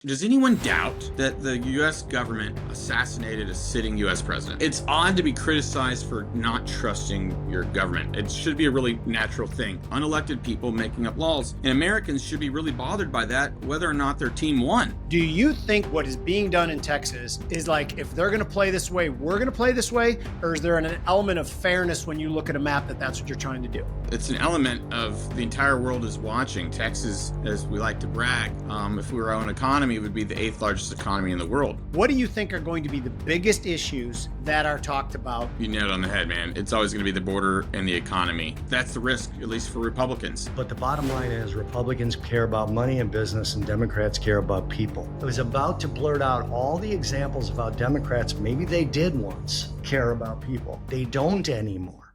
Does anyone doubt that the U.S. government assassinated a sitting U.S. president? It's odd to be criticized for not trusting your government. It should be a really natural thing. Unelected people making up laws, and Americans should be really bothered by that, whether or not their team won. Do you think what is being done in Texas is like, if they're going to play this way, we're going to play this way? Or is there an element of fairness when you look at a map that that's what you're trying to do? It's an element of the entire world is watching. Texas, as we like to brag, if we were our own economy, it would be the 8th largest economy in the world. What do you think are going to be the biggest issues that are talked about? You nailed it on the head, man. It's always going to be the border and the economy. That's the risk, at least for Republicans. But the bottom line is Republicans care about money and business, and Democrats care about people. I was about to blurt out all the examples of how Democrats, maybe they did once, care about people. They don't anymore.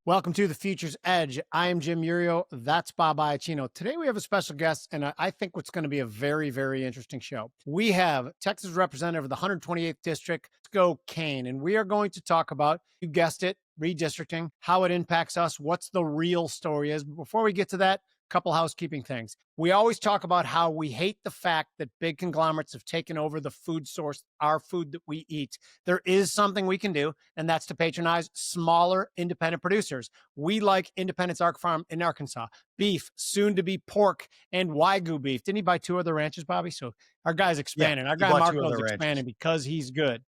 Welcome to The Future's Edge. I am Jim Iuorio. That's Bob Iaccino. Today we have a special guest, and I think what's going to be a very, very interesting show. We have Texas Representative of the 128th District, Briscoe Cain, and we are going to talk about, you guessed it, redistricting, how it impacts us, what's the real story is. But before we get to that, couple housekeeping things. We always talk about how we hate the fact that big conglomerates have taken over the food source, our food that we eat. There is something we can do, and that's to patronize smaller independent producers. We like Independence Arc Farm in Arkansas, beef, soon to be pork, and Wagyu beef. Didn't he buy 2 other ranches, Bobby? So our guy's expanding. Yeah, our guy Marco's expanding because he's good.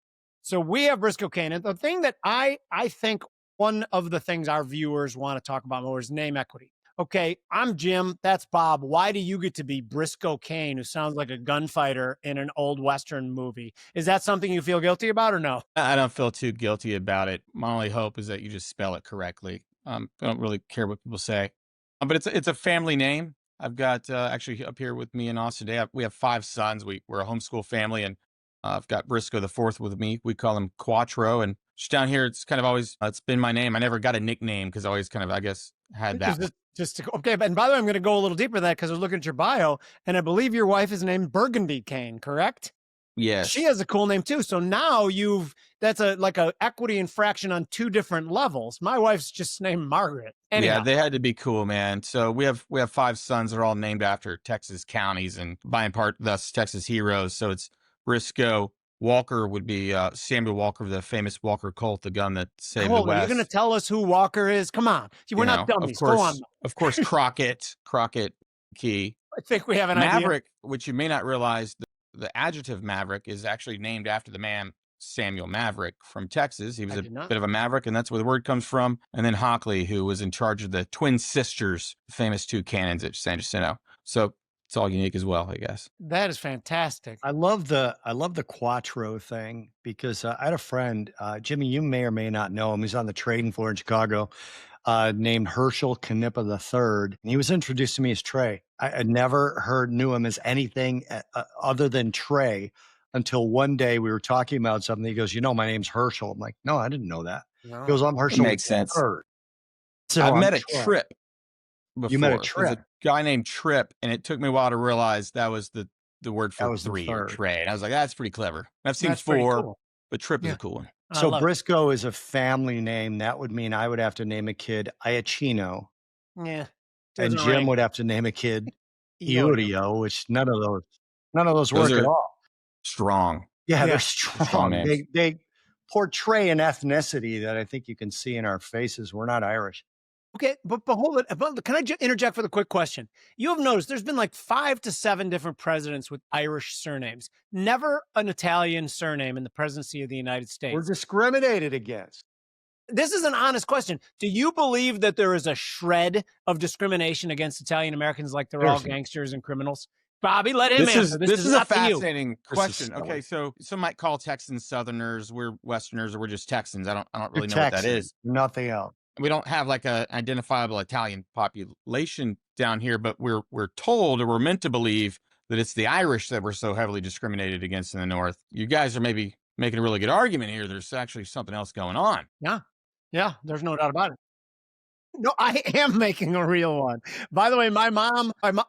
So we have Briscoe Cain. And the thing that I think one of the things our viewers want to talk about more is name equity. Okay, I'm Jim. That's Bob. Why do you get to be Briscoe Cain, who sounds like a gunfighter in an old Western movie? Is that something you feel guilty about or no? I don't feel too guilty about it. My only hope is that you just spell it correctly. I don't really care what people say. But it's a family name. I've got actually up here with me in Austin today, we have 5 sons. We're a homeschool family, and I've got Briscoe the 4th with me. We call him Quattro. And just down here, it's kind of always, it's been my name. I never got a nickname because I always kind of, I guess, had that. Okay, and by the way, I'm going to go a little deeper than that because I was looking at your bio, and I believe your wife is named Burgundy Cain, correct? Yes. She has a cool name too. So now that's like a equity infraction on 2 different levels. My wife's just named Margaret. Anyhow. Yeah, they had to be cool, man. So we have 5 sons that are all named after Texas counties and by and part thus Texas heroes. So it's Briscoe. Walker would be Samuel Walker, the famous Walker Colt, the gun that saved the West. You're going to tell us who Walker is? Come on. We're not dummies. Go on. Of course, Crockett Key. I think we have an Maverick, idea. which you may not realize, the adjective Maverick is actually named after the man Samuel Maverick from Texas. He was a bit of a maverick, and that's where the word comes from. And then Hockley, who was in charge of the twin sisters, famous 2 cannons at San Jacinto. So it's all unique as well, I guess. That is fantastic. I love the Quattro thing because I had a friend, Jimmy, you may or may not know him. He's on the trading floor in Chicago, named Herschel Knippa III. And he was introduced to me as Trey. I had never knew him as anything other than Trey until one day we were talking about something. He goes, my name's Herschel. I'm like, no, I didn't know that. No. He goes, I'm Herschel. Makes sense. So I met a Trip before. You met a Trip? There's a guy named Trip, and it took me a while to realize that was the word for 3 or Trey. And I was like, that's pretty clever. I've seen 4, cool. But Trip is a cool one. So Briscoe is a family name. That would mean I would have to name a kid Iaccino. Yeah. And Jim would have to name a kid Iuorio, which none of those work at all. Strong. Yeah, they're strong. They portray an ethnicity that I think you can see in our faces. We're not Irish. Okay, but hold it. Can I interject with a quick question? You have noticed there's been like 5 to 7 different presidents with Irish surnames. Never an Italian surname in the presidency of the United States. We're discriminated against. This is an honest question. Do you believe that there is a shred of discrimination against Italian Americans, like they're all gangsters and criminals? Bobby, let him answer. This is a fascinating question. Okay, so some might call Texans Southerners. We're Westerners, or we're just Texans. I don't really know what that is. Nothing else. We don't have like a identifiable Italian population down here, but we're told, or we're meant to believe, that it's the Irish that were so heavily discriminated against in the North. You guys are maybe making a really good argument here. There's actually something else going on. Yeah. Yeah, there's no doubt about it. No, I am making a real one. By the way, my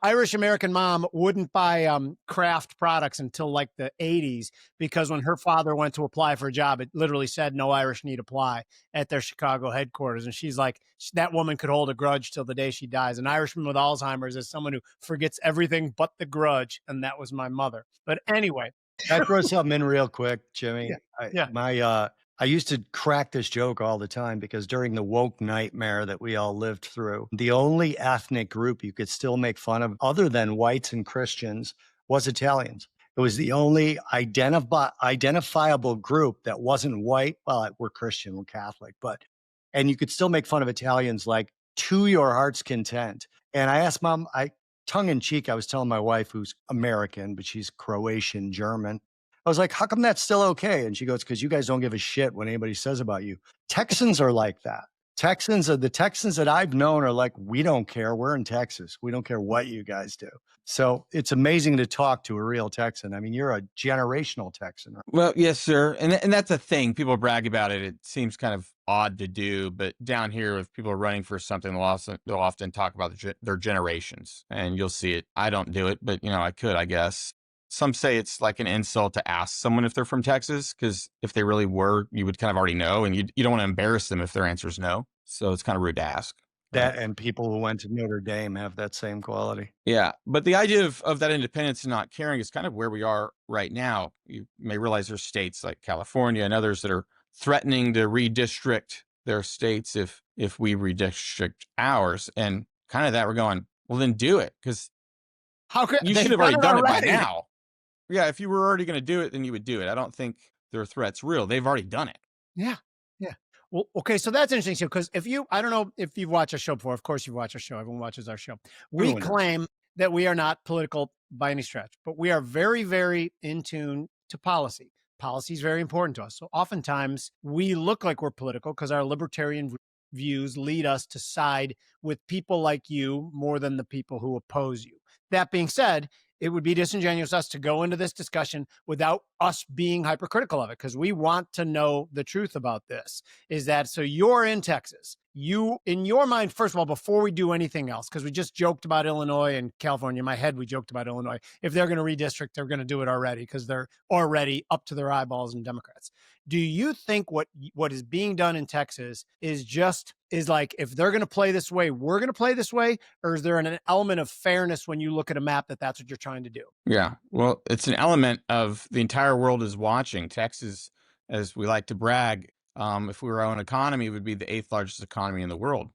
Irish American mom wouldn't buy craft products until like the 80s because when her father went to apply for a job, it literally said no Irish need apply at their Chicago headquarters. And she's like, that woman could hold a grudge till the day she dies. An Irishman with Alzheimer's is someone who forgets everything but the grudge. And that was my mother. But anyway. Can I throw something in real quick, Jimmy? Yeah. I used to crack this joke all the time because during the woke nightmare that we all lived through, the only ethnic group you could still make fun of other than whites and Christians was Italians. It was the only identifiable group that wasn't white. Well, we're Christian, we're Catholic, and you could still make fun of Italians like to your heart's content. And I asked Mom, tongue in cheek, I was telling my wife, who's American, but she's Croatian, German. I was like, how come that's still okay? And she goes, because you guys don't give a shit what anybody says about you. Texans are like that. The Texans that I've known are like, we don't care. We're in Texas. We don't care what you guys do. So it's amazing to talk to a real Texan. I mean, you're a generational Texan. Right? Well, yes, sir. And that's a thing. People brag about it. It seems kind of odd to do, but down here, if people are running for something, they'll often talk about their generations, and you'll see it. I don't do it, but I could, I guess. Some say it's like an insult to ask someone if they're from Texas, because if they really were, you would kind of already know, and you don't want to embarrass them if their answer is no. So it's kind of rude to ask. That and people who went to Notre Dame have that same quality. Yeah. But the idea of that independence and not caring is kind of where we are right now. You may realize there's states like California and others that are threatening to redistrict their states if we redistrict ours. And kind of that we're going, well, then do it, because you should have already done it by now. Yeah, if you were already going to do it, then you would do it. I don't think their threat's real. They've already done it. Yeah. Yeah. Well, okay. So that's interesting. Because I don't know if you've watched our show before. Of course you've watched our show. Everyone watches our show. We claim that we are not political by any stretch, but we are very, very in tune to policy. Policy is very important to us. So oftentimes we look like we're political because our libertarian views lead us to side with people like you more than the people who oppose you. That being said, it would be disingenuous us to go into this discussion without us being hypercritical of it, because we want to know the truth about this. Is that so? You're in Texas. You, in your mind, first of all, before we do anything else, because we just joked about Illinois and California. In my head, we joked about Illinois. If they're going to redistrict, they're going to do it already because they're already up to their eyeballs in Democrats. Do you think what is being done in Texas is like, if they're going to play this way, we're going to play this way? Or is there an element of fairness when you look at a map that's what you're trying to do? Yeah, well, it's an element of the entire world is watching. Texas, as we like to brag, if we were our own economy, it would be the 8th largest economy in the world.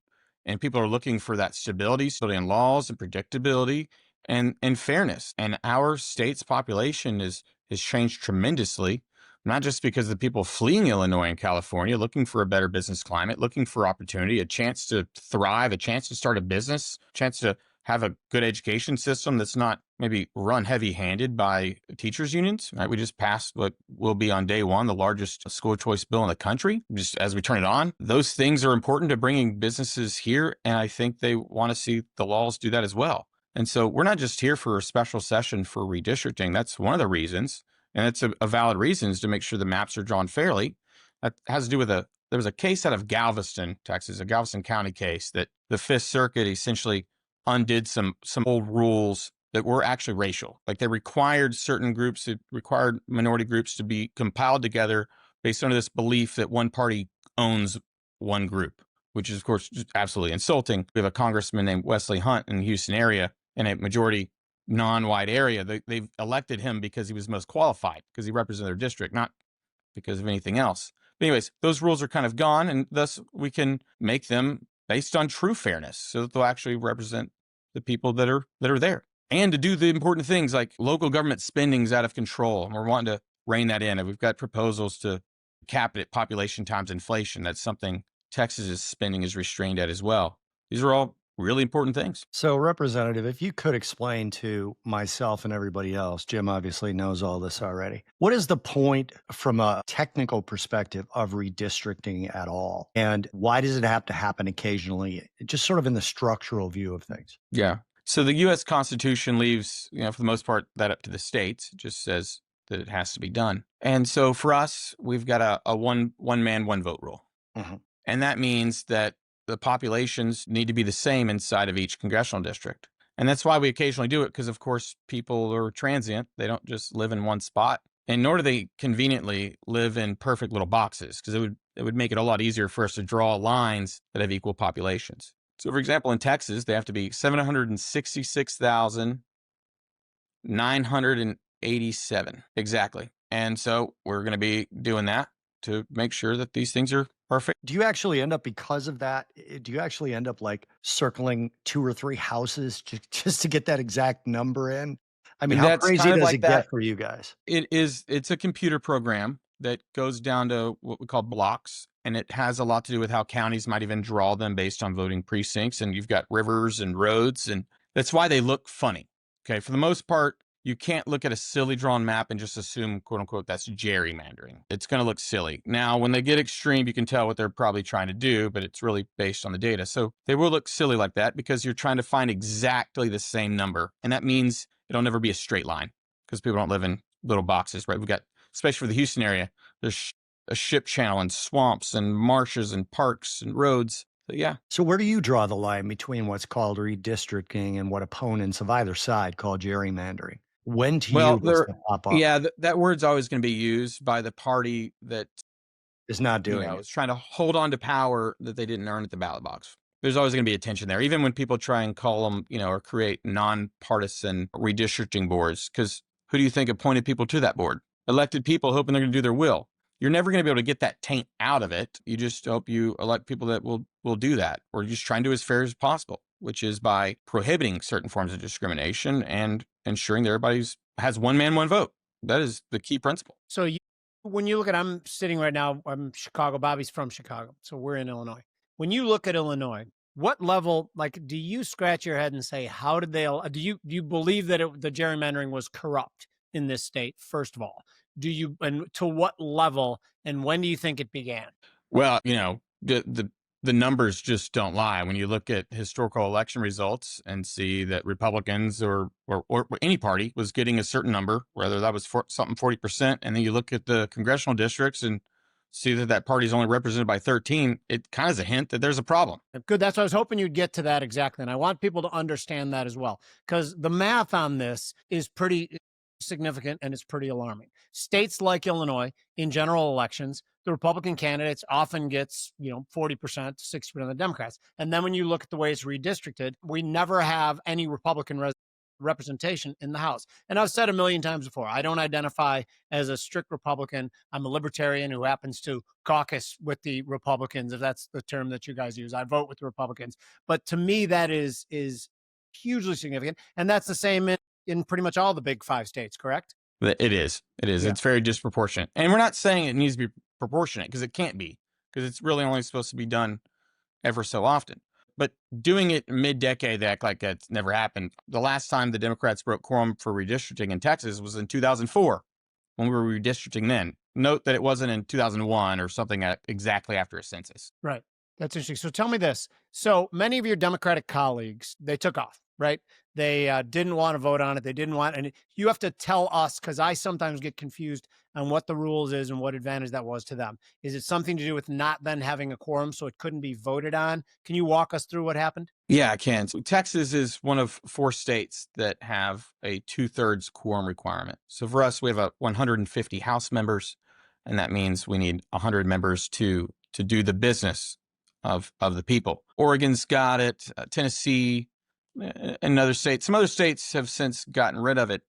And people are looking for that stability in laws and predictability and fairness. And our state's population has changed tremendously, not just because of the people fleeing Illinois and California, looking for a better business climate, looking for opportunity, a chance to thrive, a chance to start a business, a chance to have a good education system that's not maybe run heavy-handed by teachers unions, right? We just passed what will be on day one the largest school choice bill in the country. Just as we turn it on, those things are important to bringing businesses here, and I think they want to see the laws do that as well. And so we're not just here for a special session for redistricting. That's one of the reasons, and it's a valid reason, is to make sure the maps are drawn fairly. That has to do with there was a case out of Galveston, Texas, a Galveston County case that the Fifth Circuit essentially undid some old rules that were actually racial. Like they required certain groups, it required minority groups to be compiled together based on this belief that one party owns one group, which is of course just absolutely insulting. We have a congressman named Wesley Hunt in the Houston area, in a majority non-white area. They've elected him because he was most qualified, because he represented their district, not because of anything else. But anyways, those rules are kind of gone, and thus we can make them based on true fairness, so that they'll actually represent the people that are there, and to do the important things like local government spending's out of control, and we're wanting to rein that in. And we've got proposals to cap it at population times inflation. That's something Texas's spending is restrained at as well. These are all really important things. So, Representative, if you could explain to myself and everybody else, Jim obviously knows all this already, what is the point from a technical perspective of redistricting at all? And why does it have to happen occasionally, just sort of in the structural view of things? Yeah. So the U.S. Constitution leaves, for the most part, that up to the states. It just says that it has to be done. And so for us, we've got a one man, one vote rule. Mm-hmm. And that means that the populations need to be the same inside of each congressional district. And that's why we occasionally do it, because, of course, people are transient. They don't just live in one spot. And nor do they conveniently live in perfect little boxes, because it would make it a lot easier for us to draw lines that have equal populations. So, for example, in Texas, they have to be 766,987 exactly. And so we're going to be doing that to make sure that these things are perfect. Do you actually end up, because of that, do you actually end up like circling 2 or 3 houses just to get that exact number in? I mean, how That's crazy kind of does like it that. get for you guys? It's a computer program that goes down to what we call blocks, and it has a lot to do with how counties might even draw them based on voting precincts. And you've got rivers and roads, and that's why they look funny. Okay, for the most part, you can't look at a silly drawn map and just assume, quote unquote, that's gerrymandering. It's going to look silly. Now, when they get extreme, you can tell what they're probably trying to do, but it's really based on the data. So they will look silly like that because you're trying to find exactly the same number. And that means it'll never be a straight line, because people don't live in little boxes, right? We've got, especially for the Houston area, there's a ship channel and swamps and marshes and parks and roads. So yeah. So where do you draw the line between what's called redistricting and what opponents of either side call gerrymandering? When to you Well, does that pop up? yeah, that word's always going to be used by the party that, Is not doing it. is trying to hold on to power that they didn't earn at the ballot box. There's always going to be a tension there, even when people try and call them, or create nonpartisan redistricting boards. Because who do you think appointed people to that board? Elected people hoping they're going to do their will. You're never going to be able to get that taint out of it. You just hope you elect people that will do that, or just try and do as fair as possible, which is by prohibiting certain forms of discrimination and ensuring that everybody's has one man, one vote. That is the key principle. So when you look at, I'm sitting right now, I'm Chicago, Bobby's from Chicago, so we're in Illinois. When you look at Illinois, what level, like, do you scratch your head and say, how did they, do you believe that the gerrymandering was corrupt in this state, first of all? Do you, and to what level, and when do you think it began? Well, the numbers just don't lie. When you look at historical election results and see that Republicans or any party was getting a certain number, whether that was something 40%, and then you look at the congressional districts and see that that party is only represented by 13, it kind of is a hint that there's a problem. Good. That's what I was hoping you'd get to that exactly. And I want people to understand that as well, because the math on this is pretty significant and it's pretty alarming. States like Illinois, in general elections, the Republican candidates often gets, 40% to 60% of the Democrats. And then when you look at the way it's redistricted, we never have any Republican representation in the House. And I've said a million times before, I don't identify as a strict Republican. I'm a libertarian who happens to caucus with the Republicans, if that's the term that you guys use. I vote with the Republicans. But to me, that is hugely significant. And that's the same in pretty much all the big 5 states, correct? It is. Yeah. It's very disproportionate. And we're not saying it needs to be proportionate, because it can't be, because it's really only supposed to be done ever so often. But doing it mid-decade, they act like that's never happened. The last time the Democrats broke quorum for redistricting in Texas was in 2004, when we were redistricting then. Note that it wasn't in 2001 or something exactly after a census. Right. That's interesting. So tell me this. So many of your Democratic colleagues, they took off, right? They didn't want to vote on it. They didn't want, and you have to tell us, because I sometimes get confused on what the rules is and what advantage that was to them. Is it something to do with not then having a quorum so it couldn't be voted on? Can you walk us through what happened? Yeah, I can. So Texas is one of 4 states that have a 2/3 quorum requirement. So for us, we have 150 House members, and that means we need 100 members to do the business of the people. Oregon's got it, Tennessee, and other states. Some other states have since gotten rid of it.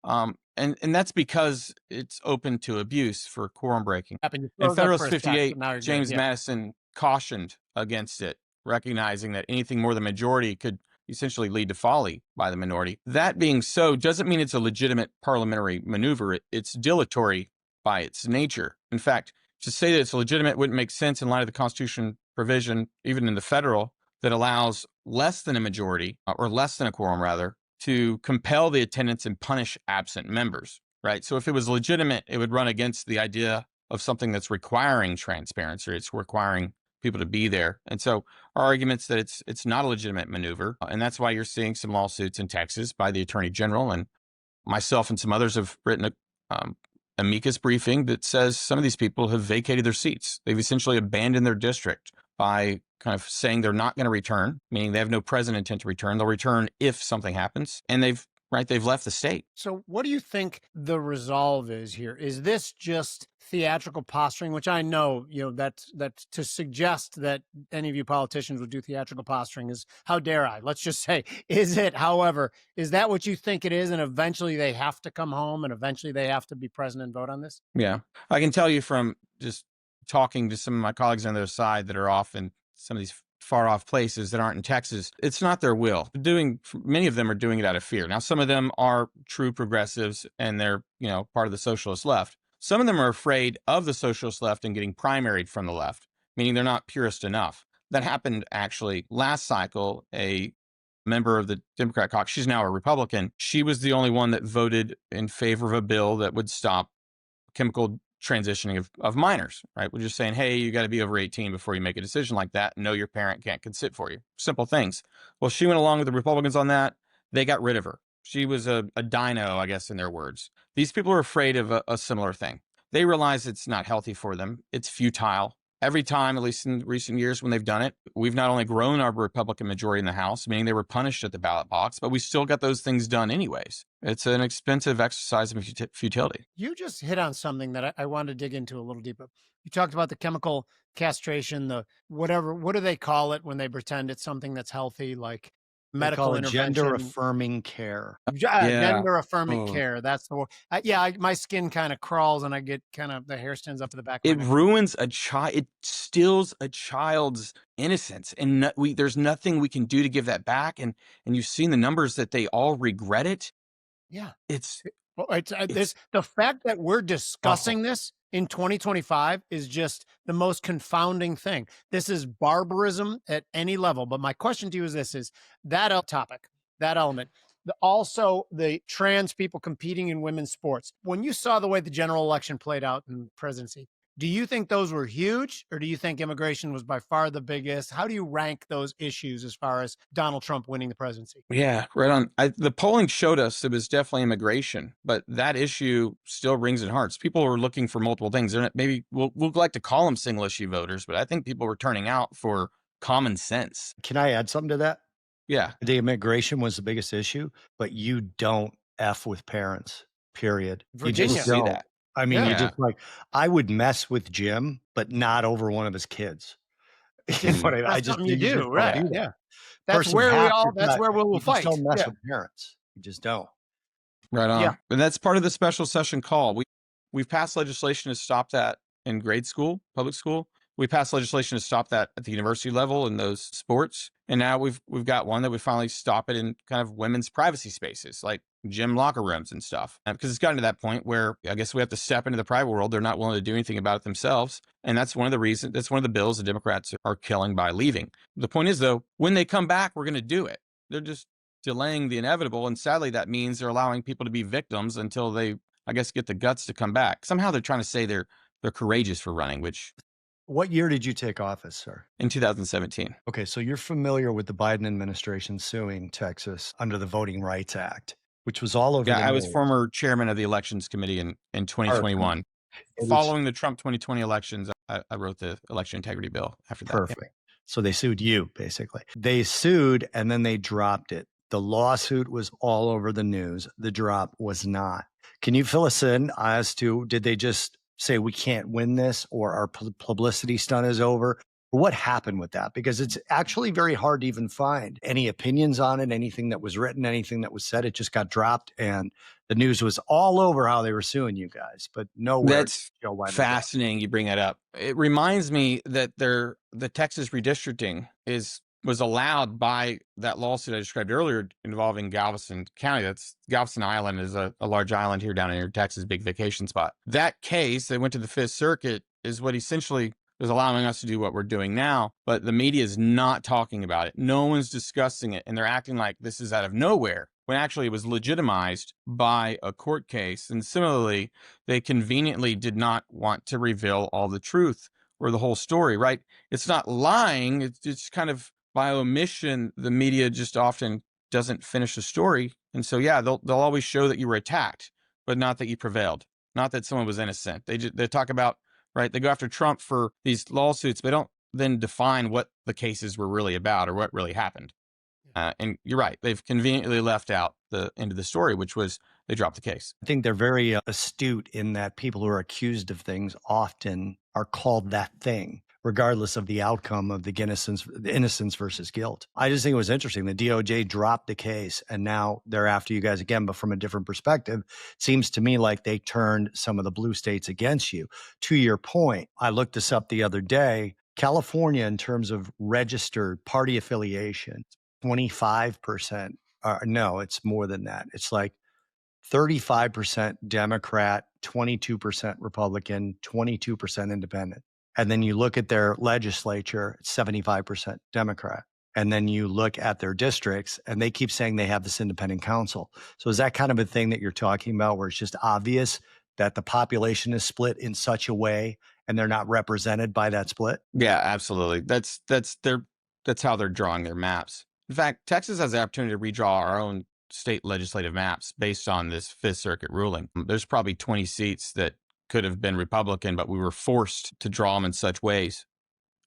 And that's because it's open to abuse for quorum breaking. In Federalist 58, James Madison cautioned against it, recognizing that anything more than majority could essentially lead to folly by the minority. That being so, doesn't mean it's a legitimate parliamentary maneuver. It's dilatory by its nature. In fact, to say that it's legitimate wouldn't make sense in light of the Constitution provision, even in the federal, that allows less than a majority, or less than a quorum rather, to compel the attendance and punish absent members, right? So if it was legitimate, it would run against the idea of something that's requiring transparency. It's requiring people to be there. And so our argument's that it's not a legitimate maneuver. And that's why you're seeing some lawsuits in Texas by the Attorney General, and myself and some others have written amicus briefing that says some of these people have vacated their seats. They've essentially abandoned their district by kind of saying they're not going to return, meaning they have no present intent to return. They'll return if something happens. And they've left the state. So what do you think the resolve is here? Is this just theatrical posturing, which I know, that's to suggest that any of you politicians would do theatrical posturing is, how dare I? Let's just say, is it, however, is that what you think it is? And eventually they have to come home and eventually they have to be present and vote on this? Yeah. I can tell you from just talking to some of my colleagues on the other side that are off in some of these far off places that aren't in Texas, it's not their will. Many of them are doing it out of fear. Now, some of them are true progressives and they're, part of the socialist left. Some of them are afraid of the socialist left and getting primaried from the left, meaning they're not purist enough. That happened actually last cycle. A member of the Democrat caucus, she's now a Republican. She was the only one that voted in favor of a bill that would stop chemical transitioning of minors, right? We're just saying, hey, you got to be over 18 before you make a decision like that. No, your parent can't consent for you. Simple things. Well, she went along with the Republicans on that. They got rid of her. She was a dino, I guess, in their words. These people are afraid of a similar thing. They realize it's not healthy for them. It's futile. Every time, at least in recent years when they've done it, we've not only grown our Republican majority in the House, meaning they were punished at the ballot box, but we still got those things done anyways. It's an expensive exercise in futility. You just hit on something that I wanted to dig into a little deeper. You talked about the chemical castration, the whatever, what do they call it when they pretend it's something that's healthy, like medical intervention? Gender affirming care. Gender affirming care. That's the word. My skin kind of crawls and I get the hair stands up to the back. It ruins a child. It steals a child's innocence, and there's nothing we can do to give that back. And you've seen the numbers that they all regret it. Yeah, it's the fact that we're discussing this in 2025 is just the most confounding thing. This is barbarism at any level. But my question to you is this: is that topic, that element, also the trans people competing in women's sports? When you saw the way the general election played out in the presidency, do you think those were huge, or do you think immigration was by far the biggest? How do you rank those issues as far as Donald Trump winning the presidency? Yeah, right on. The polling showed us it was definitely immigration, but that issue still rings in hearts. People are looking for multiple things. Maybe we'll like to call them single issue voters, but I think people were turning out for common sense. Can I add something to that? Yeah. The immigration was the biggest issue, but you don't F with parents, period. Virginia. You just see that. I mean, Yeah. you just I would mess with Jim, but not over one of his kids. That's something you do, right? Yeah. That's where we'll fight. You just don't mess with parents. You just don't. Right on. Yeah. And that's part of the special session call. We've passed legislation to stop that in grade school, public school. We passed legislation to stop that at the university level in those sports. And now we've got one that would finally stop it in kind of women's privacy spaces, like gym locker rooms and stuff. Because it's gotten to that point where I guess we have to step into the private world. They're not willing to do anything about it themselves. And that's one of the bills the Democrats are killing by leaving. The point is, though, when they come back, we're going to do it. They're just delaying the inevitable. And sadly, that means they're allowing people to be victims until they, I guess, get the guts to come back. Somehow they're trying to say they're courageous for running, which... What year did you take office, sir? In 2017. Okay, so you're familiar with the Biden administration suing Texas under the Voting Rights Act, which was all over. Yeah, I was former chairman of the elections committee in 2021. Following the Trump 2020 elections, I wrote the election integrity bill after that. Perfect. Yeah. So they sued you, basically. They sued and then they dropped it. The lawsuit was all over the news. The drop was not. Can you fill us in as to, did they just say we can't win this, or our publicity stunt is over? What happened with that? Because it's actually very hard to even find any opinions on it, anything that was written, anything that was said. It just got dropped, and the news was all over how they were suing you guys, but nowhere. That's fascinating you bring that up. It reminds me that the Texas redistricting was allowed by that lawsuit I described earlier involving Galveston County. That's Galveston Island is a large island here down in Texas, big vacation spot. That case, they went to the Fifth Circuit, is what essentially is allowing us to do what we're doing now, but the media is not talking about it. No one's discussing it, and they're acting like this is out of nowhere, when actually it was legitimized by a court case. And similarly, they conveniently did not want to reveal all the truth or the whole story, right? It's not lying, it's kind of by omission. The media just often doesn't finish the story. And so, yeah, they'll always show that you were attacked, but not that you prevailed. not that someone was innocent. They talk about, right, they go after Trump for these lawsuits, but don't then define what the cases were really about or what really happened. And you're right, they've conveniently left out the end of the story, which was they dropped the case. I think they're very astute in that people who are accused of things often are called that thing, regardless of the outcome of the innocence versus guilt. I just think it was interesting. The DOJ dropped the case, and now they're after you guys again, but from a different perspective. It seems to me like they turned some of the blue states against you. To your point, I looked this up the other day. California, in terms of registered party affiliation, 25%. No, it's more than that. It's like 35% Democrat, 22% Republican, 22% independent. And then you look at their legislature, it's 75% Democrat. And then you look at their districts, and they keep saying they have this independent council. So is that kind of a thing that you're talking about, where it's just obvious that the population is split in such a way and they're not represented by that split? Yeah, absolutely. That's how they're drawing their maps. In fact, Texas has the opportunity to redraw our own state legislative maps based on this Fifth Circuit ruling. There's probably 20 seats that could have been Republican, but we were forced to draw them in such ways.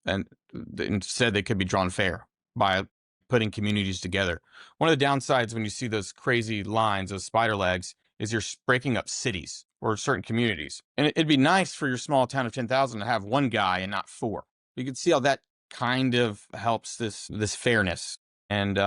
And instead, they could be drawn fair by putting communities together. One of the downsides when you see those crazy lines, those spider legs, is you're breaking up cities or certain communities. And it'd be nice for your small town of 10,000 to have one guy and not four. You can see how that kind of helps this fairness. And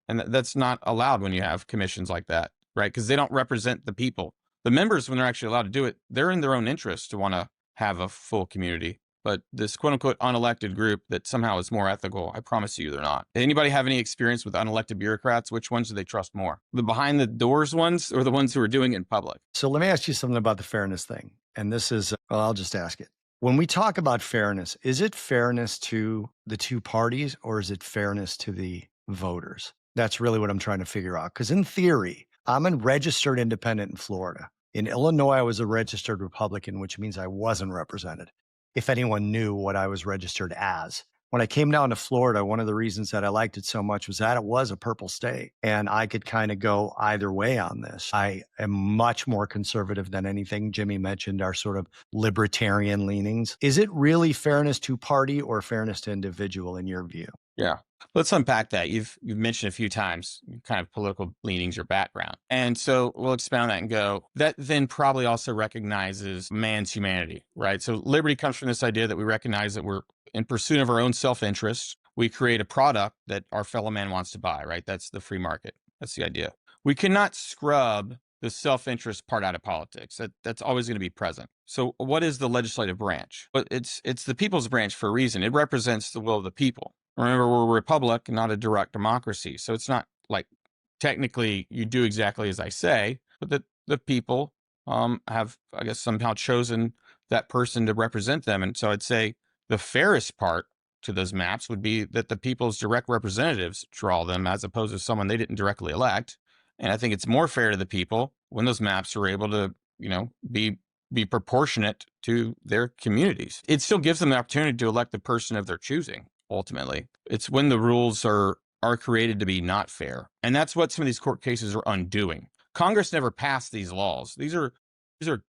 that's not allowed when you have commissions like that, right? Because they don't represent the people. The members, when they're actually allowed to do it, they're in their own interest to want to have a full community. But this quote unquote unelected group that somehow is more ethical, I promise you they're not. Anybody have any experience with unelected bureaucrats? Which ones do they trust more? The behind the doors ones or the ones who are doing it in public? So let me ask you something about the fairness thing. And this is, well, I'll just ask it. When we talk about fairness, is it fairness to the two parties or is it fairness to the voters? That's really what I'm trying to figure out. Because in theory, I'm a registered independent in Florida. In Illinois, I was a registered Republican, which means I wasn't represented, if anyone knew what I was registered as. When I came down to Florida, one of the reasons that I liked it so much was that it was a purple state and I could kind of go either way on this. I am much more conservative than anything. Jimmy mentioned our sort of libertarian leanings. Is it really fairness to party or fairness to individual in your view? Yeah. Let's unpack that. You've mentioned a few times kind of political leanings, your background. And so we'll expound that and go, that then probably also recognizes man's humanity, right? So liberty comes from this idea that we recognize that we're in pursuit of our own self-interest. We create a product that our fellow man wants to buy, right? That's the free market. That's the idea. We cannot scrub the self-interest part out of politics. That's always going to be present. So what is the legislative branch? But it's the people's branch for a reason. It represents the will of the people. Remember, we're a republic, not a direct democracy. So it's not like technically you do exactly as I say, but the people have, I guess, somehow chosen that person to represent them. And so I'd say the fairest part to those maps would be that the people's direct representatives draw them as opposed to someone they didn't directly elect. And I think it's more fair to the people when those maps are able to, be proportionate to their communities. It still gives them the opportunity to elect the person of their choosing. Ultimately, it's when the rules are created to be not fair. And that's what some of these court cases are undoing. Congress never passed these laws. These are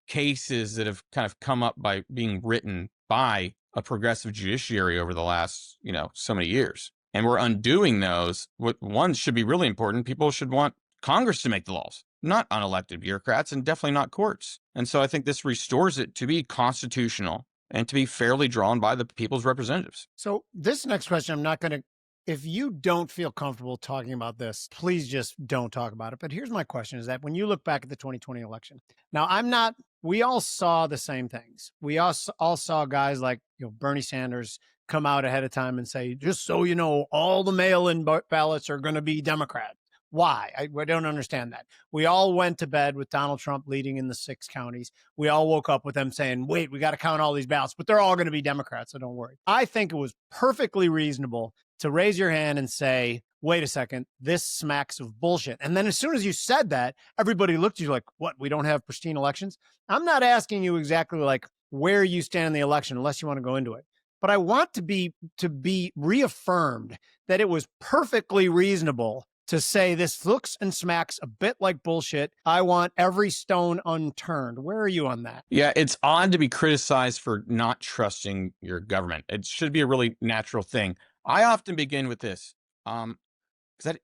cases that have kind of come up by being written by a progressive judiciary over the last, so many years. And we're undoing those. What ones should be really important. People should want Congress to make the laws, not unelected bureaucrats, and definitely not courts. And so I think this restores it to be constitutional and to be fairly drawn by the people's representatives. So this next question, I'm not going to, if you don't feel comfortable talking about this, please just don't talk about it. But here's my question is that when you look back at the 2020 election, now we all saw the same things. We all saw guys like, Bernie Sanders come out ahead of time and say, just so you know, all the mail-in ballots are going to be Democrat. Why? I don't understand that. We all went to bed with Donald Trump leading in the 6 counties. We all woke up with them saying, wait, we got to count all these ballots, but they're all going to be Democrats, so don't worry. I think it was perfectly reasonable to raise your hand and say, wait a second, this smacks of bullshit. And then as soon as you said that, everybody looked at you like, what, we don't have pristine elections? I'm not asking you exactly like where you stand in the election, unless you want to go into it. But I want to be reaffirmed that it was perfectly reasonable to say this looks and smacks a bit like bullshit. I want every stone unturned. Where are you on that? Yeah, it's odd to be criticized for not trusting your government. It should be a really natural thing. I often begin with this.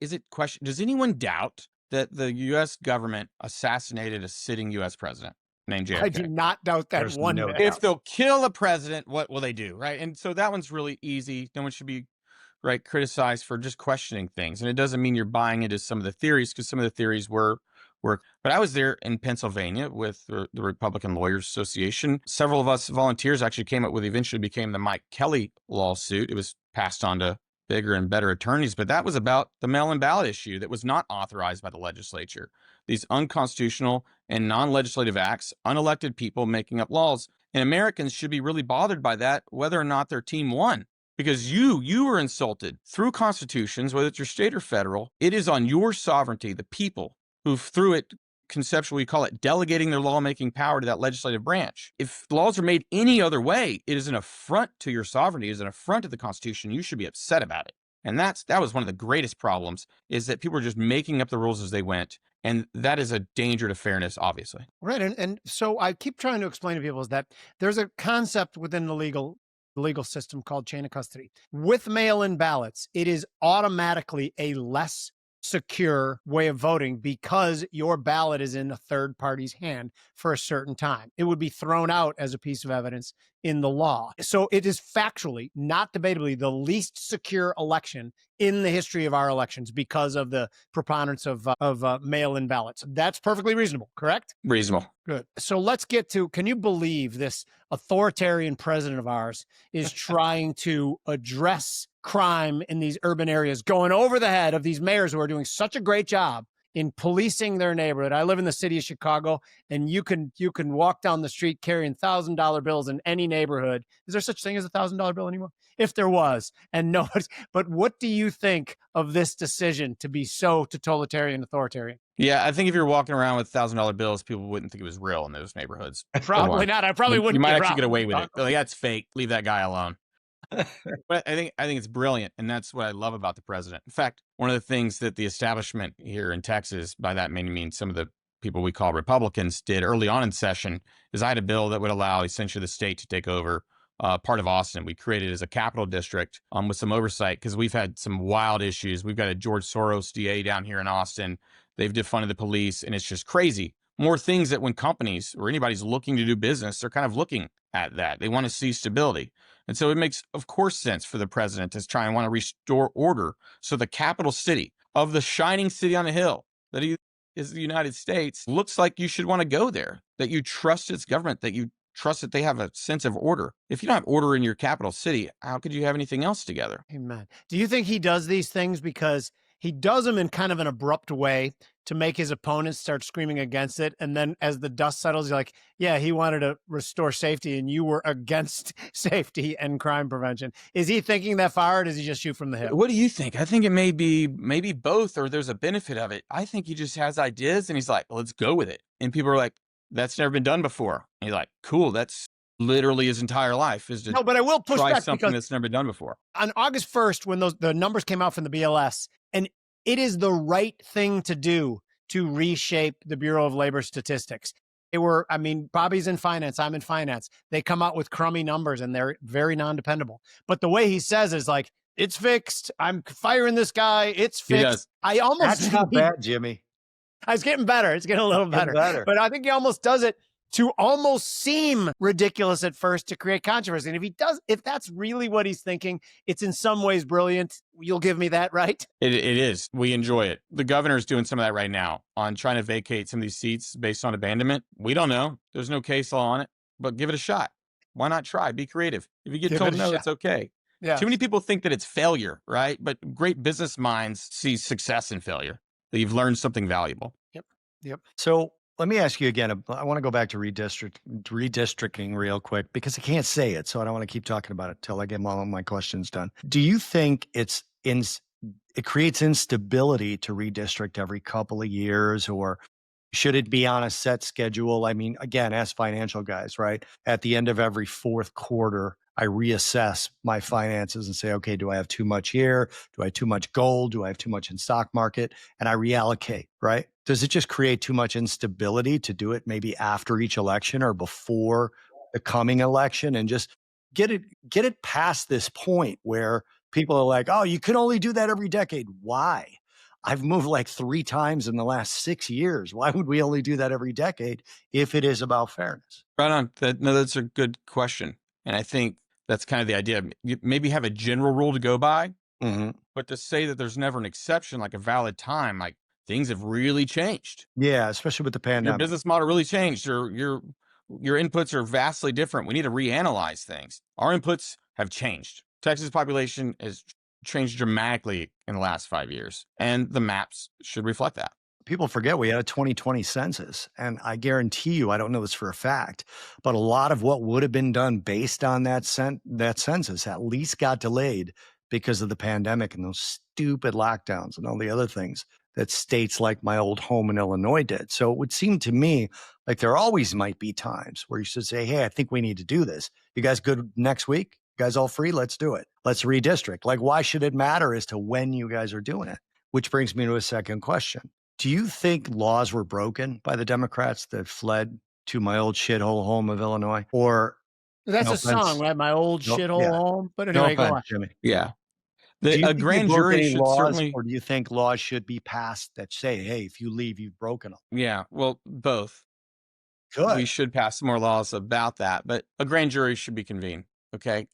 Is it question? Does anyone doubt that the U.S. government assassinated a sitting U.S. president named JFK? I do not doubt that There's one no bit. doubt. If they'll kill a president, what will they do, right? And so that one's really easy. No one should be criticized for just questioning things. And it doesn't mean you're buying into some of the theories, because some of the theories were. But I was there in Pennsylvania with the Republican Lawyers Association. Several of us volunteers actually came up with, eventually became the Mike Kelly lawsuit. It was passed on to bigger and better attorneys, but that was about the mail-in ballot issue that was not authorized by the legislature. These unconstitutional and non-legislative acts, unelected people making up laws, and Americans should be really bothered by that, whether or not their team won. Because you were insulted through constitutions, whether it's your state or federal. It is on your sovereignty, the people who, through it, conceptually call it delegating their lawmaking power to that legislative branch. If laws are made any other way, it is an affront to your sovereignty, it is an affront to the Constitution. You should be upset about it. And that was one of the greatest problems, is that people were just making up the rules as they went. And that is a danger to fairness, obviously. Right. And so I keep trying to explain to people is that there's a concept within the legal system called chain of custody. With mail-in ballots, it is automatically a less secure way of voting because your ballot is in a third party's hand for a certain time. It would be thrown out as a piece of evidence in the law. So it is factually, not debatably, the least secure election in the history of our elections because of the preponderance of mail-in ballots. That's perfectly reasonable, correct? Reasonable. Good. So let's get to, can you believe this authoritarian president of ours is trying to address crime in these urban areas, going over the head of these mayors who are doing such a great job in policing their neighborhood? I live in the city of Chicago, and you can walk down the street carrying $1,000 bills in any neighborhood. Is there such thing as $1,000 bill anymore? If there was, and no, but what do you think of this decision to be so totalitarian, authoritarian? Yeah, I think if you're walking around with $1,000 bills, people wouldn't think it was real in those neighborhoods. Probably not. I probably wouldn't. You might actually get away with it. Like, that's fake. Leave that guy alone. But I think it's brilliant, and that's what I love about the president. In fact, one of the things that the establishment here in Texas, by that mean some of the people we call Republicans, did early on in session, is I had a bill that would allow essentially the state to take over part of Austin. We created it as a capital district with some oversight, because we've had some wild issues. We've got a George Soros DA down here in Austin. They've defunded the police, and it's just crazy. More things that when companies or anybody's looking to do business, they're kind of looking at that. They want to see stability. And so it makes, of course, sense for the president to try and want to restore order. So the capital city of the shining city on a hill that is the United States looks like you should want to go there, that you trust its government, that you trust that they have a sense of order. If you don't have order in your capital city, how could you have anything else together? Amen. Do you think he does these things because he does them in kind of an abrupt way to make his opponents start screaming against it? And then as the dust settles, you're like, yeah, he wanted to restore safety and you were against safety and crime prevention. Is he thinking that far, or does he just shoot from the hip? What do you think? I think it may be maybe both, or there's a benefit of it. I think he just has ideas and he's like, let's go with it. And people are like, that's never been done before. And he's like, cool, that's literally his entire life is to no, but I will push try back something that's never been done before. On August 1st, when the numbers came out from the BLS, and it is the right thing to do to reshape the Bureau of Labor Statistics. Bobby's in finance, I'm in finance. They come out with crummy numbers and they're very non-dependable. But the way he says is like, it's fixed. I'm firing this guy. It's fixed. He does. That's not bad, Jimmy. It's getting better. It's getting a little better. But I think he almost does it to almost seem ridiculous at first to create controversy. And if that's really what he's thinking, it's in some ways brilliant. You'll give me that, right? It is. We enjoy it. The governor's doing some of that right now on trying to vacate some of these seats based on abandonment. We don't know. There's no case law on it, but give it a shot. Why not try? Be creative. If you get told no, it's okay. Yeah. Too many people think that it's failure, right? But great business minds see success in failure. That you've learned something valuable. Yep. So let me ask you again. I want to go back to redistricting real quick because I can't say it. So I don't want to keep talking about it till I get all of my questions done. Do you think it creates instability to redistrict every couple of years, or should it be on a set schedule? I mean, again, as financial guys, right? At the end of every fourth quarter, I reassess my finances and say, okay, do I have too much here? Do I have too much gold? Do I have too much in stock market? And I reallocate, right? Does it just create too much instability to do it maybe after each election or before the coming election, and just get it past this point where people are like, oh, you can only do that every decade. Why? I've moved like 3 times in the last 6 years. Why would we only do that every decade if it is about fairness? Right on. That's a good question. And I think that's kind of the idea. You maybe have a general rule to go by, Mm-hmm. but to say that there's never an exception, like a valid time, like things have really changed. Yeah, especially with the Your pandemic. business model really changed. Your inputs are vastly different. We need to reanalyze things. Our inputs have changed. Texas population has changed dramatically in the last 5 years, and the maps should reflect that. People forget we had a 2020 census, and I guarantee you, I don't know this for a fact, but a lot of what would have been done based on that census at least got delayed because of the pandemic and those stupid lockdowns and all the other things that states like my old home in Illinois did. So it would seem to me like there always might be times where you should say, hey, I think we need to do this. You guys good next week? You guys all free? Let's do it. Let's redistrict. Like, why should it matter as to when you guys are doing it? Which brings me to a second question. Do you think laws were broken by the Democrats that fled to my old shithole home of Illinois? Or That's no a offense, song, right? My old no, shithole yeah, home. But no anyway, go offense, on. Jimmy. Yeah. Do you A think they grand broke jury any should laws, certainly, or do you think laws should be passed that say, hey, if you leave, you've broken them? yeah, well, both. We Good. should pass more laws about that, but a grand jury should be convened. Okay.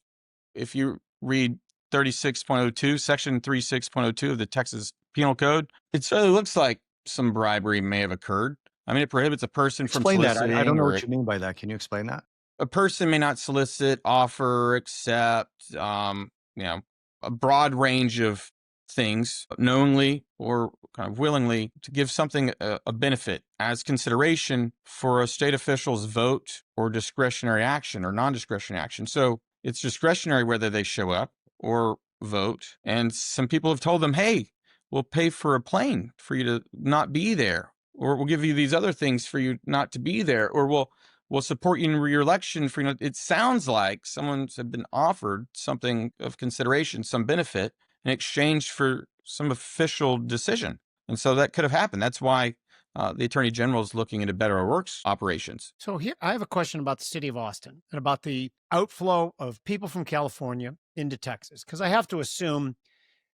If you read 36.02, section 36.02 of the Texas Penal Code, it certainly looks like some bribery may have occurred. I mean, it prohibits a person from Explain that. I don't soliciting, know or what you mean by that. Can you explain that? a person may not solicit, offer, accept, a broad range of things knowingly or kind of willingly to give something a benefit as consideration for a state official's vote or discretionary action or non-discretionary action. So it's discretionary whether they show up or vote. And some people have told them, hey, we'll pay for a plane for you to not be there, or we'll give you these other things for you not to be there, or we'll support you in your election for, it sounds like someone's been offered something of consideration, some benefit in exchange for some official decision. And so that could have happened. That's why the Attorney General is looking into better works operations. So here, I have a question about the city of Austin and about the outflow of people from California into Texas, because I have to assume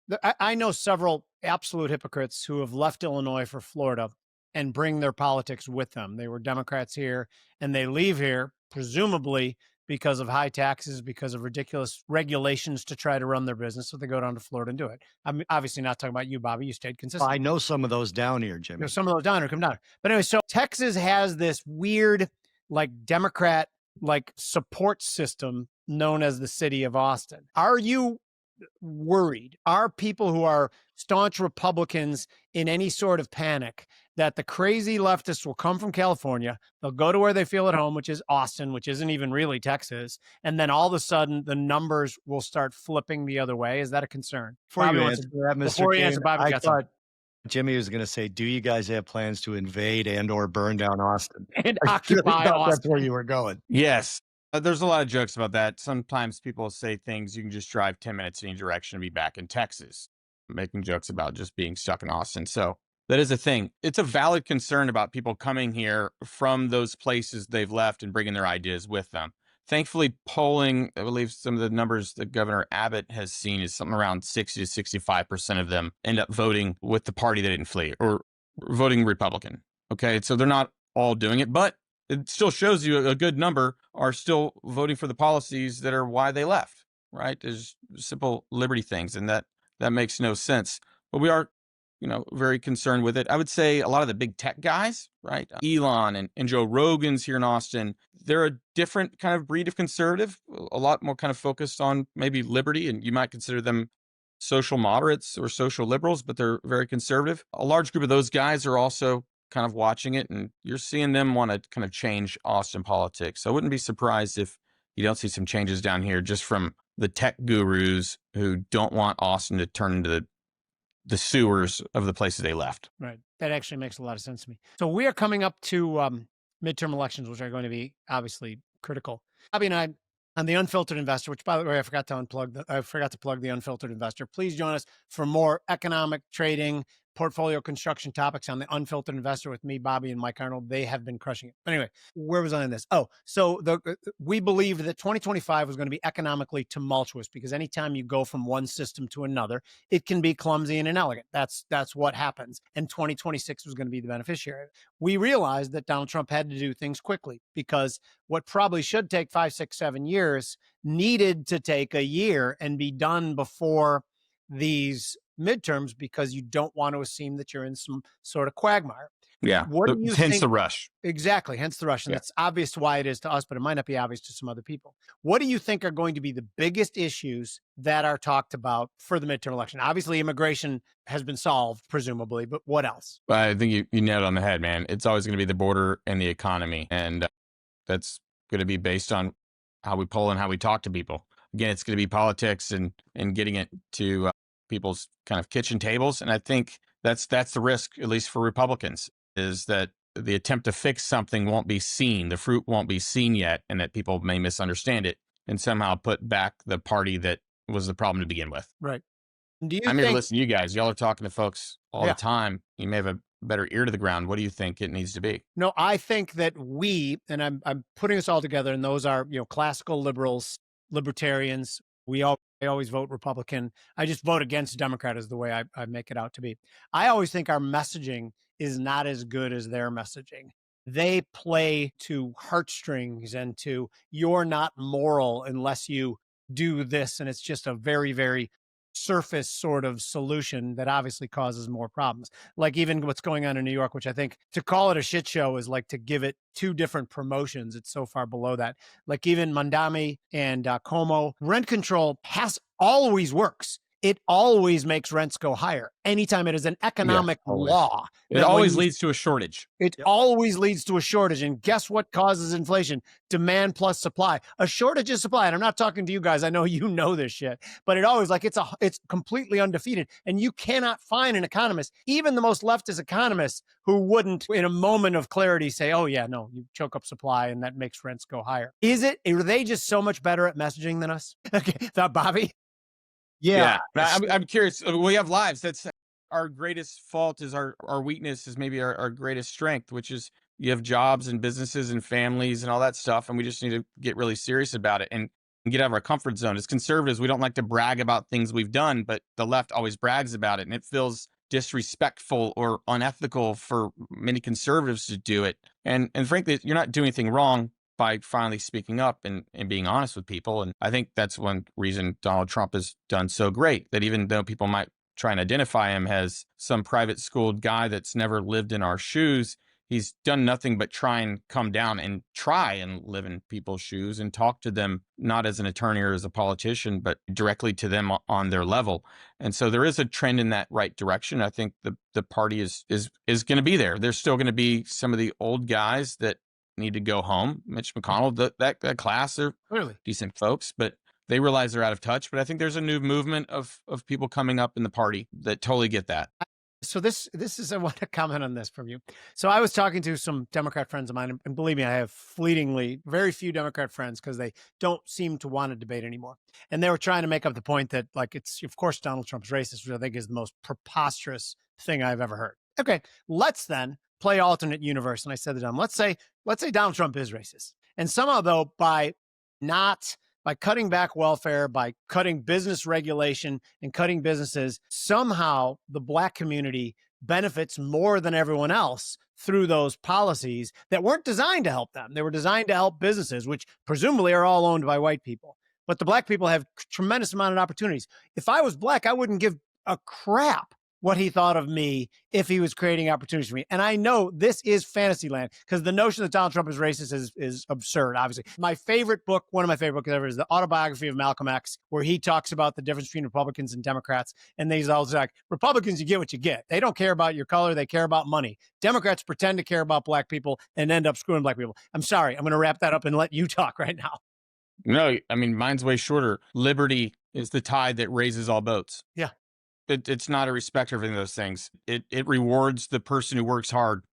that I know several absolute hypocrites who have left Illinois for Florida and bring their politics with them. They were Democrats here and they leave here, presumably because of high taxes, because of ridiculous regulations to try to run their business. So they go down to Florida and do it. I'm obviously not talking about you, Bobby. You stayed consistent. I know some of those down here, Jimmy. Some of those down here come down. But anyway, so Texas has this weird, like, Democrat, like, support system known as the city of Austin. Are you worried? Are people who are staunch Republicans in any sort of panic that the crazy leftists will come from California, they'll go to where they feel at home, which is Austin, which isn't even really Texas, and then all of a sudden the numbers will start flipping the other way? Is that a concern? Before you answer that, Mr. Cain, Bobby, I thought Jimmy was going to say, do you guys have plans to invade and or burn down Austin? and I really occupy thought that's Austin. where you were going. Yes. There's a lot of jokes about that. Sometimes people say things, you can just drive 10 minutes in any direction and be back in Texas, making jokes about just being stuck in Austin. So that is a thing. It's a valid concern about people coming here from those places they've left and bringing their ideas with them. Thankfully, polling, I believe some of the numbers that Governor Abbott has seen is something around 60 to 65% of them end up voting with the party that didn't flee or voting Republican. Okay, so they're not all doing it, but it still shows you a good number are still voting for the policies that are why they left, right? There's simple liberty things, and that makes no sense. But we are, very concerned with it. I would say a lot of the big tech guys, right? Elon and Joe Rogan's here in Austin, they're a different kind of breed of conservative, a lot more kind of focused on maybe liberty, and you might consider them social moderates or social liberals, but they're very conservative. A large group of those guys are also kind of watching it, and you're seeing them want to kind of change Austin politics. So I wouldn't be surprised if you don't see some changes down here just from the tech gurus who don't want Austin to turn into the sewers of the places they left. Right. That actually makes a lot of sense to me. So we are coming up to midterm elections, which are going to be obviously critical. Bobby and I on the Unfiltered Investor, which, by the way, I forgot to plug the Unfiltered Investor. Please join us for more economic trading, portfolio construction topics on the Unfiltered Investor with me, Bobby, and Mike Arnold. They have been crushing it. But anyway, where was I in this? Oh, so we believed that 2025 was going to be economically tumultuous because anytime you go from one system to another, it can be clumsy and inelegant. That's what happens. And 2026 was going to be the beneficiary. We realized that Donald Trump had to do things quickly because what probably should take 5, 6, 7 years needed to take a year and be done before these midterms because you don't want to assume that you're in some sort of quagmire. Yeah. What do you hence think? the rush. Exactly. Hence the rush. And it's obvious why it is to us, but it might not be obvious to some other people. What do you think are going to be the biggest issues that are talked about for the midterm election? Obviously, immigration has been solved, presumably, but what else? I think you nailed it on the head, man. It's always going to be the border and the economy. And that's going to be based on how we poll and how we talk to people. Again, it's going to be politics and getting it to people's kind of kitchen tables. And I think that's the risk, at least for Republicans, is that the attempt to fix something won't be seen. The fruit won't be seen yet, and that people may misunderstand it and somehow put back the party that was the problem to begin with. Right. Do you I'm think, here to listen to you guys. Y'all are talking to folks all the time. You may have a better ear to the ground. What do you think it needs to be? No, I think that and I'm putting us all together, and those are, classical liberals, libertarians. I always vote Republican. I just vote against Democrat is the way I make it out to be. I always think our messaging is not as good as their messaging. They play to heartstrings and to you're not moral unless you do this. And it's just a very, very surface sort of solution that obviously causes more problems. Like even what's going on in New York, which I think to call it a shit show is like to give it two different promotions. It's so far below that. Like even Mandami and Como, rent control always works. It always makes rents go higher. Anytime it is an economic law. It always leads to a shortage. It always leads to a shortage. And guess what causes inflation? Demand plus supply. A shortage is supply. And I'm not talking to you guys. I know you know this shit. But it always, like, it's completely undefeated. And you cannot find an economist, even the most leftist economists, who wouldn't, in a moment of clarity, say, oh, yeah, no, you choke up supply and that makes rents go higher. Are they just so much better at messaging than us? Okay, thought Bobby? Yeah. I'm curious. We have lives. That's our greatest fault is our weakness is maybe our greatest strength, which is you have jobs and businesses and families and all that stuff. And we just need to get really serious about it and get out of our comfort zone. As conservatives, we don't like to brag about things we've done, but the left always brags about it. And it feels disrespectful or unethical for many conservatives to do it. And frankly, you're not doing anything wrong by finally speaking up and being honest with people. And I think that's one reason Donald Trump has done so great, that even though people might try and identify him as some private schooled guy that's never lived in our shoes, he's done nothing but try and come down and try and live in people's shoes and talk to them, not as an attorney or as a politician, but directly to them on their level. And so there is a trend in that right direction. I think the party is going to be there. There's still going to be some of the old guys that need to go home. Mitch McConnell, that class, they're Clearly decent folks, but they realize they're out of touch. But I think there's a new movement of people coming up in the party that totally get that. So this is, I want to comment on this from you. So I was talking to some Democrat friends of mine, and believe me, I have fleetingly very few Democrat friends because they don't seem to want to debate anymore. And they were trying to make up the point that, like, it's, of course, Donald Trump's racist, which I think is the most preposterous thing I've ever heard. Okay, let's then play alternate universe. And I said to them, let's say Donald Trump is racist. And somehow, though, by cutting back welfare, by cutting business regulation and cutting businesses, somehow the Black community benefits more than everyone else through those policies that weren't designed to help them. They were designed to help businesses, which presumably are all owned by white people. But the Black people have tremendous amount of opportunities. If I was Black, I wouldn't give a crap what he thought of me if he was creating opportunities for me. And I know this is fantasy land because the notion that Donald Trump is racist is absurd, obviously. One of my favorite books ever is the autobiography of Malcolm X, where he talks about the difference between Republicans and Democrats. And he's always like, Republicans, you get what you get. They don't care about your color. They care about money. Democrats pretend to care about Black people and end up screwing Black people. I'm sorry. I'm going to wrap that up and let you talk right now. No, I mean, mine's way shorter. Liberty is the tide that raises all boats. Yeah. It's not a respecter of any of those things. It rewards the person who works hard.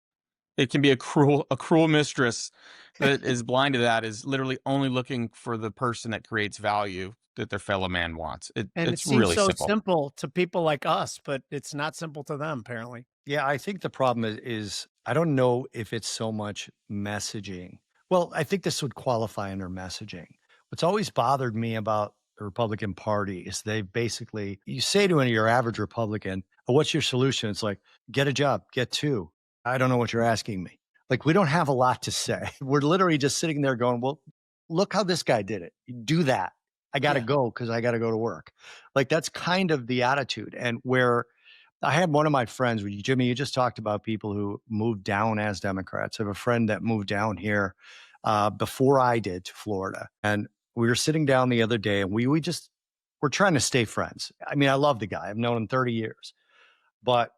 It can be a cruel mistress that is blind to that, is literally only looking for the person that creates value that their fellow man wants. And it It's seems really so simple. simple to people like us, but it's not simple to them, apparently. Yeah, I think the problem is I don't know if it's so much messaging. Well, I think this would qualify under messaging. What's always bothered me about the Republican Party is they basically, you say to your average Republican, "Oh, what's your solution?" It's like, get a job, get two. I don't know what you're asking me. Like, we don't have a lot to say. We're literally just sitting there going, well, look how this guy did it. Do that. I got to Yeah. go because I got to go to work. Like, that's kind of the attitude. And where I had one of my friends, Jimmy, you just talked about people who moved down as Democrats. I have a friend that moved down here before I did to Florida. And we were sitting down the other day and we're trying to stay friends. I mean, I love the guy. I've known him 30 years, but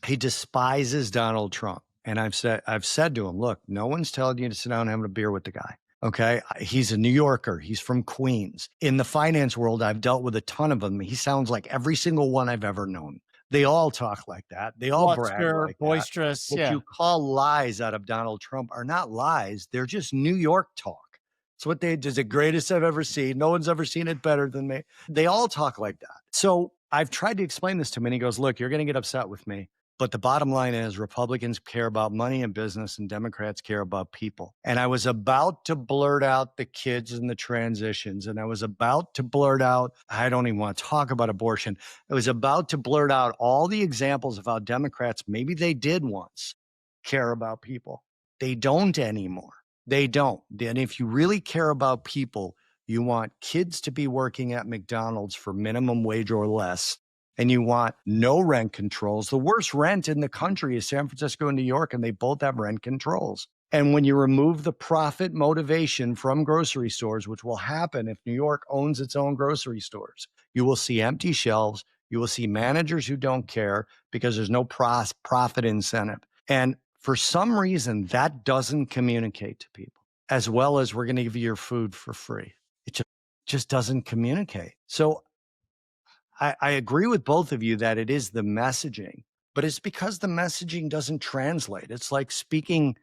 he despises Donald Trump. And I've said to him, look, no one's telling you to sit down and have a beer with the guy. Okay. He's a New Yorker. He's from Queens. In the finance world, I've dealt with a ton of them. He sounds like every single one I've ever known. They all talk like that. They all brag like that. Boisterous. What you call lies out of Donald Trump are not lies. They're just New York talk. It's what they do. The greatest I've ever seen. No one's ever seen it better than me. They all talk like that. So I've tried to explain this to him and he goes, look, you're going to get upset with me. But the bottom line is Republicans care about money and business and Democrats care about people. And I was about to blurt out the kids and the transitions. And I was about to blurt out, I don't even want to talk about abortion. I was about to blurt out all the examples of how Democrats, maybe they did once care about people. They don't anymore. They don't. And if you really care about people, you want kids to be working at McDonald's for minimum wage or less. And you want no rent controls. The worst rent in the country is San Francisco and New York, and they both have rent controls. And when you remove the profit motivation from grocery stores, which will happen if New York owns its own grocery stores, you will see empty shelves. You will see managers who don't care because there's no profit incentive. And for some reason, that doesn't communicate to people, as well as we're going to give you your food for free. It just doesn't communicate. So I agree with both of you that it is the messaging, but it's because the messaging doesn't translate. It's like speaking,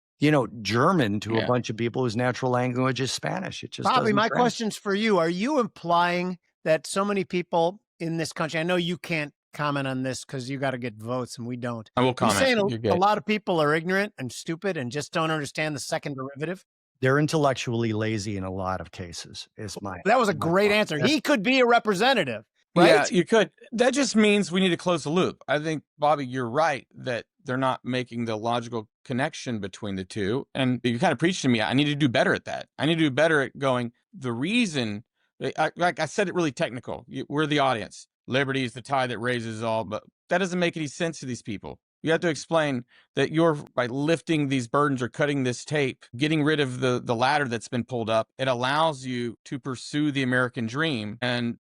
German to a bunch of people whose natural language is Spanish. It just Bobby, doesn't my translate. question's for you. Are you implying that so many people in this country, I know you can't comment on this because you got to get votes and we don't. I will comment. You're saying a lot of people are ignorant and stupid and just don't understand the second derivative? They're intellectually lazy in a lot of cases. That was a great answer. He could be a representative. Right? Yeah, you could. That just means we need to close the loop. I think, Bobby, you're right that they're not making the logical connection between the two. And you kind of preached to me, I need to do better at that. I need to do better at going, the reason, like I said it really technical. We're the audience. Liberty is the tie that raises all, but that doesn't make any sense to these people. You have to explain that by lifting these burdens or cutting this tape, getting rid of the ladder that's been pulled up, it allows you to pursue the American dream and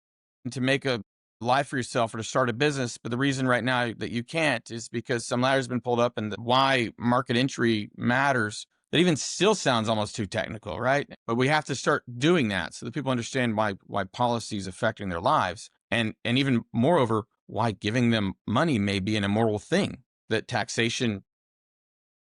to make a life for yourself or to start a business. But the reason right now that you can't is because some ladder's been pulled up, and why market entry matters. That even still sounds almost too technical, right? But we have to start doing that so that people understand why policy is affecting their lives. And even moreover, why giving them money may be an immoral thing, that taxation,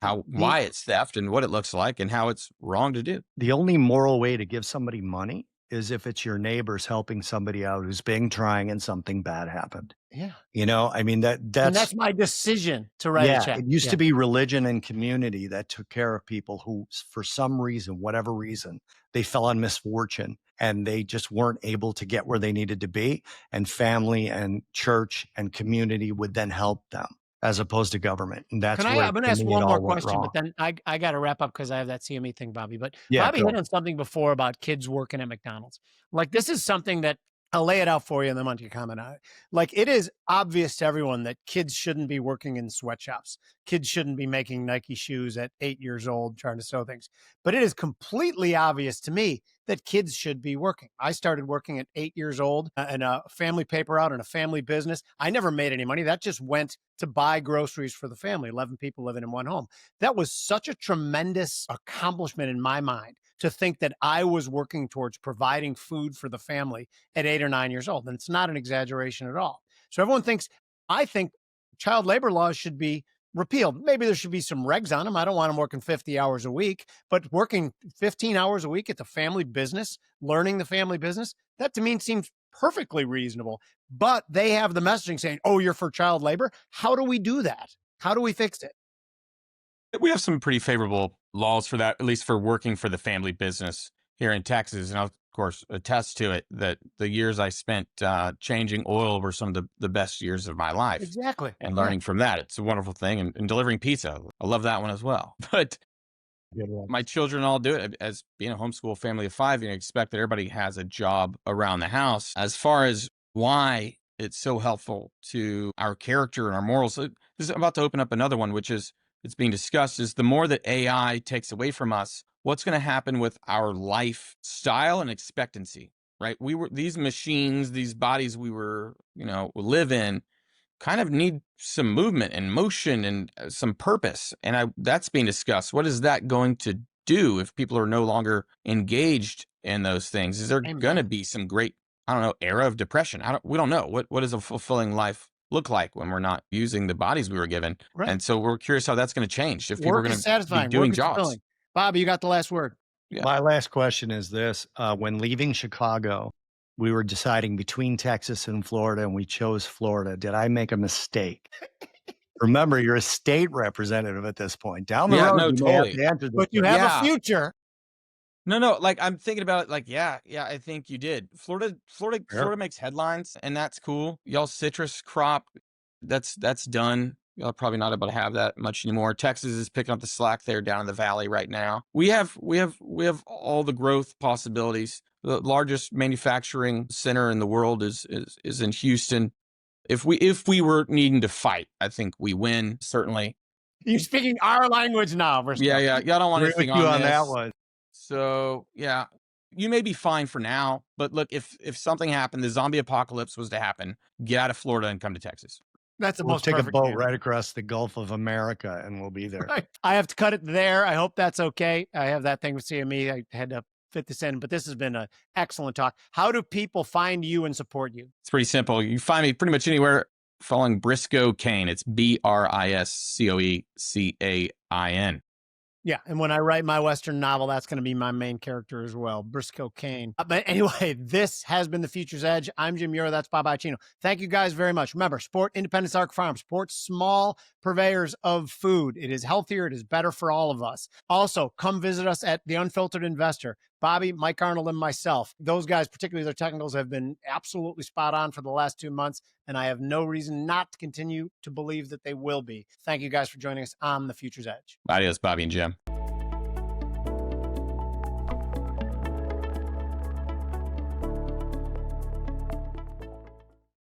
why it's theft and what it looks like and how it's wrong to do. The only moral way to give somebody money is if it's your neighbors helping somebody out who's been trying and something bad happened. Yeah. I mean, that's my decision to write a check. It used to be religion and community that took care of people who, for some reason, whatever reason, they fell on misfortune and they just weren't able to get where they needed to be. And family and church and community would then help them, as opposed to government. And that's I'm going to ask one more question, wrong. but then I got to wrap up because I have that CME thing, Bobby. But Yeah, Bobby hit on something before about kids working at McDonald's. Like, this is something that I'll lay it out for you and then I want you to comment on it. Like, it is obvious to everyone that kids shouldn't be working in sweatshops. Kids shouldn't be making Nike shoes at 8 years old trying to sew things. But it is completely obvious to me that kids should be working. I started working at 8 years old in a family paper out in a family business. I never made any money. That just went to buy groceries for the family, 11 people living in one home. That was such a tremendous accomplishment in my mind, to think that I was working towards providing food for the family at 8 or 9 years old. And it's not an exaggeration at all. So everyone thinks, I think child labor laws should be repealed. Maybe there should be some regs on them. I don't want them working 50 hours a week, but working 15 hours a week at the family business, learning the family business, that to me seems perfectly reasonable. But they have the messaging saying, oh, you're for child labor. How do we do that? How do we fix it? We have some pretty favorable laws for that, at least for working for the family business here in Texas. And I'll, of course, attest to it that the years I spent changing oil were some of the best years of my life. Exactly. And learning from that. It's a wonderful thing. And delivering pizza. I love that one as well. But my children all do it. As being a homeschool family of 5, you expect that everybody has a job around the house. As far as why it's so helpful to our character and our morals, this is about to open up another one, which is it's being discussed, is the more that AI takes away from us, what's going to happen with our lifestyle and expectancy, right? These machines, these bodies we live in, kind of need some movement and motion and some purpose. And that's being discussed. What is that going to do if people are no longer engaged in those things? Is there going to be some great, era of depression? We don't know. What does a fulfilling life look like when we're not using the bodies we were given? Right. And so we're curious how that's going to change if people are going to be doing jobs. Bobby, you got the last word. Yeah. My last question is this. When leaving Chicago, we were deciding between Texas and Florida, and we chose Florida. Did I make a mistake? Remember, you're a state representative at this point. Down the road, no, totally. But you have a future. No. Like I'm thinking about it. Like, yeah. I think you did. Florida makes headlines, and that's cool. Y'all's citrus crop, that's done. Y'all are probably not able to have that much anymore. Texas is picking up the slack there down in the valley right now. We have all the growth possibilities. The largest manufacturing center in the world is in Houston. If we were needing to fight, I think we win, certainly. You're speaking our language now, Briscoe. Yeah. Y'all don't want anything on this. That one. So yeah, you may be fine for now, but look, if something happened, the zombie apocalypse was to happen, get out of Florida and come to Texas. That's we'll take a boat right across the Gulf of America and we'll be there. Right. I have to cut it there. I hope that's okay. I have that thing with CME. I had to fit this in, but this has been an excellent talk. How do people find you and support you? It's pretty simple. You find me pretty much anywhere following Briscoe Cain. It's BriscoeCain. Yeah, and when I write my Western novel, that's going to be my main character as well, Briscoe Cain. But anyway, this has been The Future's Edge. I'm Jim Iuorio. That's Bob Iaccino. Thank you guys very much. Remember, support Independence Arc Farms. Support small purveyors of food. It is healthier. It is better for all of us. Also, come visit us at The Unfiltered Investor. Bobby, Mike Arnold, and myself. Those guys, particularly their technicals, have been absolutely spot on for the last 2 months, and I have no reason not to continue to believe that they will be. Thank you guys for joining us on The Future's Edge. Adios, Bobby and Jim.